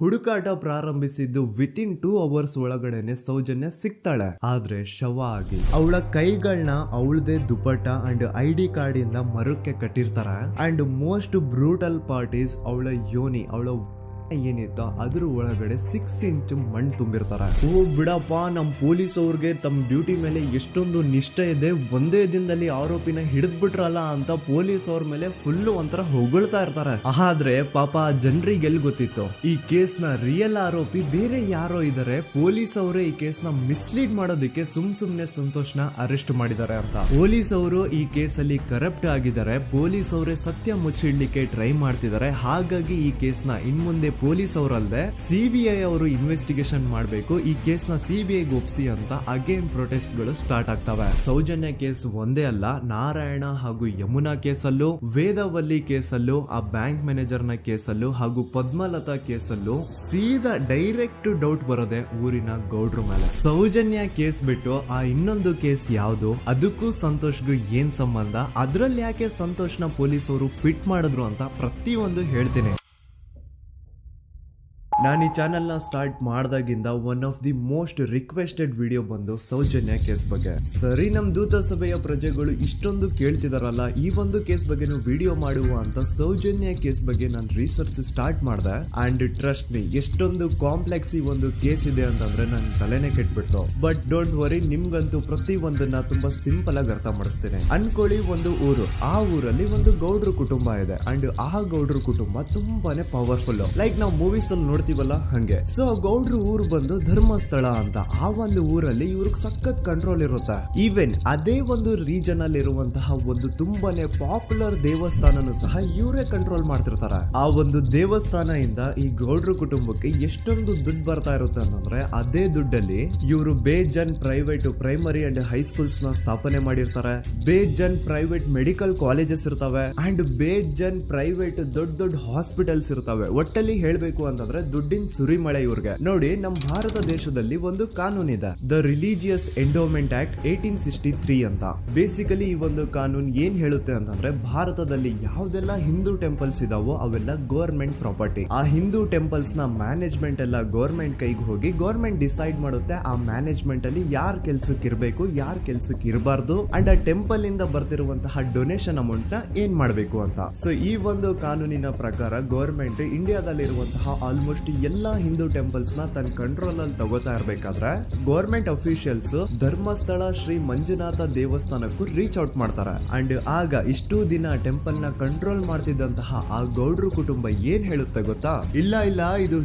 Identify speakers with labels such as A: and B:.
A: ಹುಡುಕಾಟ ಪ್ರಾರಂಭಿಸಿದ್ದು within 2 hours ಒಳಗಡೆನೆ ಸೌಜನ್ಯ ಸಿಗ್ತಾಳೆ. ಆದ್ರೆ ಶವ ಆಗಿ ಅವಳ ಕೈಗಳನ್ನ ಅವಳದೇ ದುಪಟ್ಟ ಅಂಡ್ ID ಕಾರ್ಡ್ ಇಂದ ಮರಕ್ಕೆ ಕಟ್ಟಿರ್ತಾರೆ. And most brutal part is ಅವಳ ಯೋನಿ, ಅವಳ ಏನಿತ್ತ ಅದ್ರ ಒಳಗಡೆ 6 ಇಂಚ್ ಮಣ್ಣು ತುಂಬಿರ್ತಾರೆ. ಓ ಬಿಡಪ್ಪ, ನಮ್ ಪೊಲೀಸ್ ಅವ್ರಿಗೆ ತಮ್ಮ ಡ್ಯೂಟಿ ಮೇಲೆ ಎಷ್ಟೊಂದು ನಿಷ್ಠೆ ಇದೆ, ಒಂದೇ ದಿನದಲ್ಲಿ ಆರೋಪಿನ ಹಿಡಿದ್ಬಿಟ್ರಲ್ಲ ಅಂತ ಪೊಲೀಸ್ ಅವ್ರ ಮೇಲೆ ಫುಲ್ ಒಂಥರ ಹೊಗಳ್ತಾ ಇರ್ತಾರೆ. ಆದ್ರೆ ಪಾಪ ಜನರಿಗೆ ಎಲ್ಲಿ ಗೊತ್ತಿತ್ತು ಈ ಕೇಸ್ ನ ರಿಯಲ್ ಆರೋಪಿ ಬೇರೆ ಯಾರೋ ಇದಾರೆ, ಪೊಲೀಸ್ ಅವರೇ ಈ ಕೇಸ್ ನ ಮಿಸ್ಲೀಡ್ ಮಾಡೋದಕ್ಕೆ ಸುಮ್ನೆ ಸಂತೋಷ್ನ ಅರೆಸ್ಟ್ ಮಾಡಿದ್ದಾರೆ ಅಂತ. ಪೊಲೀಸ್ ಅವರು ಈ ಕೇಸ್ ಅಲ್ಲಿ ಕರಪ್ಟ್ ಆಗಿದ್ದಾರೆ, ಪೊಲೀಸ್ ಅವರೇ ಸತ್ಯ ಮುಚ್ಚಿಡ್ಲಿಕ್ಕೆ ಟ್ರೈ ಮಾಡ್ತಿದ್ದಾರೆ. ಹಾಗಾಗಿ ಈ ಕೇಸ್ ನ ಇನ್ಮುಂದೆ ಪೊಲೀಸ್ ಅವರಲ್ಲದೆ CBI ಅವರು ಇನ್ವೆಸ್ಟಿಗೇಷನ್ ಮಾಡಬೇಕು, ಈ ಕೇಸ್ ನ CBI ಒಪ್ಸಿ ಅಂತ ಅಗೇನ್ ಪ್ರೊಟೆಸ್ಟ್ ಗಳು ಸ್ಟಾರ್ಟ್ ಆಗ್ತವೆ. ಸೌಜನ್ಯ ಕೇಸ್ ಒಂದೇ ಅಲ್ಲ, ನಾರಾಯಣ ಹಾಗೂ ಯಮುನಾ ಕೇಸಲ್ಲೂ, ವೇದವಲ್ಲಿ ಕೇಸಲ್ಲೂ, ಆ ಬ್ಯಾಂಕ್ ಮ್ಯಾನೇಜರ್ ನ ಕೇಸಲ್ಲೂ ಹಾಗೂ ಪದ್ಮಲತಾ ಕೇಸಲ್ಲೂ ಸೀದಾ ಡೈರೆಕ್ಟ್ ಡೌಟ್ ಬರೋದೆ ಊರಿನ ಗೌಡ್ರ ಮೇಲೆ. ಸೌಜನ್ಯ ಕೇಸ್ ಬಿಟ್ಟು ಆ ಇನ್ನೊಂದು ಕೇಸ್ ಯಾವುದು, ಅದಕ್ಕೂ ಸಂತೋಷ್ಗೂ ಏನ್ ಸಂಬಂಧ, ಅದ್ರಲ್ಲಿ ಯಾಕೆ ಸಂತೋಷ್ನ ಪೊಲೀಸ್ ಅವರು ಫಿಟ್ ಮಾಡಿದ್ರು ಅಂತ ಪ್ರತಿಯೊಂದು ಹೇಳ್ತೀನಿ. ನಾನು ಈ ಚಾನೆಲ್ ನ ಸ್ಟಾರ್ಟ್ ಮಾಡಿದಾಗಿಂದ one of the most requested video ಬಂದು ಸೌಜನ್ಯ ಕೇಸ್ ಬಗ್ಗೆ. ಸರಿ, ನಮ್ ದೂತ ಸಭೆಯ ಪ್ರಜೆಗಳು ಇಷ್ಟೊಂದು ಕೇಳ್ತಿದಾರಲ್ಲ, ಈ ಒಂದು ಕೇಸ್ ಬಗ್ಗೆ ವಿಡಿಯೋ ಮಾಡುವ ಅಂತ ಸೌಜನ್ಯ ಕೇಸ್ ಬಗ್ಗೆ ನಾನು ರಿಸರ್ಚ್ ಸ್ಟಾರ್ಟ್ ಮಾಡಿದೆ. ಅಂಡ್ ಟ್ರಸ್ಟ್ ಮೀ, ಎಷ್ಟೊಂದು ಕಾಂಪ್ಲೆಕ್ಸ್ ಈ ಒಂದು ಕೇಸ್ ಇದೆ ಅಂತಂದ್ರೆ ನನ್ ತಲೆನೇ ಕೆಟ್ಬಿಡ್ತು. ಬಟ್ ಡೋಂಟ್ ವರಿ, ನಿಮ್ಗಂತೂ ಪ್ರತಿ ಒಂದನ್ನ ತುಂಬಾ ಸಿಂಪಲ್ ಆಗಿ ಅರ್ಥ ಮಾಡಿಸ್ತೇನೆ. ಅನ್ಕೊಳ್ಳಿ, ಒಂದು ಊರು, ಆ ಊರಲ್ಲಿ ಒಂದು ಗೌಡ್ರ ಕುಟುಂಬ ಇದೆ. ಅಂಡ್ ಆ ಗೌಡ್ರ ಕುಟುಂಬ ತುಂಬಾನೇ ಪವರ್ಫುಲ್, ಲೈಕ್ ನಾವು ಮೂವೀಸ್ ಅಲ್ಲಿ ನೋಡ್ತೀವಿ ಹಂಗೆ. ಸೊ ಗೌಡ್ರು ಊರು ಬಂದು ಧರ್ಮಸ್ಥಳ ಅಂತ, ಆ ಒಂದು ಊರಲ್ಲಿ ಇವ್ರಿಗೆ ಸಖತ್ ಕಂಟ್ರೋಲ್ ಇರುತ್ತೆ. ಈವನ್ ಅದೇ ಒಂದು ರೀಜನ್ ಅಲ್ಲಿ ಇರುವಂತಹ ಒಂದು ತುಂಬಾನೇ ಪಾಪ್ಯುಲರ್ ದೇವಸ್ಥಾನನು ಸಹ ಇವರೇ ಕಂಟ್ರೋಲ್ ಮಾಡ್ತಿರ್ತಾರೆ. ಆ ಒಂದು ದೇವಸ್ಥಾನ ಇಂದ ಈ ಗೌಡ್ರ ಕುಟುಂಬಕ್ಕೆ ಎಷ್ಟೊಂದು ದುಡ್ಡು ಬರ್ತಾ ಇರುತ್ತೆ ಅಂತಂದ್ರೆ, ಅದೇ ದುಡ್ಡಲ್ಲಿ ಇವರು ಬೇಜನ್ ಪ್ರೈವೇಟ್ ಪ್ರೈಮರಿ ಅಂಡ್ ಹೈಸ್ಕೂಲ್ಸ್ ನ ಸ್ಥಾಪನೆ ಮಾಡಿರ್ತಾರೆ, ಬೇಜನ್ ಪ್ರೈವೇಟ್ ಮೆಡಿಕಲ್ ಕಾಲೇಜಸ್ ಇರ್ತವೆ, ಅಂಡ್ ಬೇಜನ್ ಪ್ರೈವೇಟ್ ದೊಡ್ಡ ದೊಡ್ಡ ಹಾಸ್ಪಿಟಲ್ಸ್ ಇರ್ತವೆ. ಒಟ್ಟಲ್ಲಿ ಹೇಳ್ಬೇಕು ಅಂತಂದ್ರೆ ದುಡ್ಡಿನ ಸುರಿಮಳೆ ಇವ್ರಿಗೆ. ನೋಡಿ, ನಮ್ಮ ಭಾರತ ದೇಶದಲ್ಲಿ ಒಂದು ಕಾನೂನು ಇದೆ, ದ ರಿಲಿಜಿಯಸ್ ಎಂಡೋಮೆಂಟ್ ಆಕ್ಟ್ 1863 ಅಂತ. ಬೇಸಿಕಲಿ ಈ ಒಂದು ಕಾನೂನು ಏನ್ ಹೇಳುತ್ತೆ ಅಂತಂದ್ರೆ, ಭಾರತದಲ್ಲಿ ಯಾವ್ದೆಲ್ಲ ಹಿಂದೂ ಟೆಂಪಲ್ಸ್ ಇದಾವೋ ಅವೆಲ್ಲ ಗವರ್ಮೆಂಟ್ ಪ್ರಾಪರ್ಟಿ. ಆ ಹಿಂದೂ ಟೆಂಪಲ್ಸ್ ನ ಮ್ಯಾನೇಜ್ಮೆಂಟ್ ಎಲ್ಲ ಗವರ್ಮೆಂಟ್ ಕೈಗೆ ಹೋಗಿ ಗವರ್ಮೆಂಟ್ ಡಿಸೈಡ್ ಮಾಡುತ್ತೆ ಆ ಮ್ಯಾನೇಜ್ಮೆಂಟ್ ಅಲ್ಲಿ ಯಾರ್ ಕೆಲ್ಸಕ್ಕೆ ಇರಬೇಕು, ಯಾರ್ ಕೆಲ್ಸಕ್ಕೆ ಇರಬಾರ್ದು, ಅಂಡ್ ಆ ಟೆಂಪಲ್ ಇಂದ ಬರ್ತಿರುವಂತಹ ಡೊನೇಷನ್ ಅಮೌಂಟ್ ನ ಏನ್ ಮಾಡ್ಬೇಕು ಅಂತ. ಸೊ ಈ ಒಂದು ಕಾನೂನಿನ ಪ್ರಕಾರ ಗವರ್ಮೆಂಟ್ ಇಂಡಿಯಾದಲ್ಲಿ ಇರುವಂತಹ ಆಲ್ಮೋಸ್ಟ್ ಎಲ್ಲಾ ಹಿಂದೂ ಟೆಂಪಲ್ಸ್ ನ ತನ್ನ ಕಂಟ್ರೋಲ್ ಅಲ್ಲಿ ತಗೋತಾ ಇರ್ಬೇಕಾದ್ರೆ ಗವರ್ಮೆಂಟ್ ಅಫಿಷಿಯಲ್ಸ್ ಧರ್ಮಸ್ಥಳ ಶ್ರೀ ಮಂಜುನಾಥ ದೇವಸ್ಥಾನಕ್ಕೂ ರೀಚ್ ಔಟ್ ಮಾಡ್ತಾರೆ. ಅಂಡ್ ಆಗ ಇಷ್ಟು ದಿನ ಟೆಂಪಲ್ ನ ಕಂಟ್ರೋಲ್ ಮಾಡ್ತಿದ್ದಂತಹ ಆ ಗೌಡ್ರ ಕುಟುಂಬ ಏನ್ ಹೇಳುತ್ತೆ ಗೊತ್ತಾ, ಇಲ್ಲ ಇದು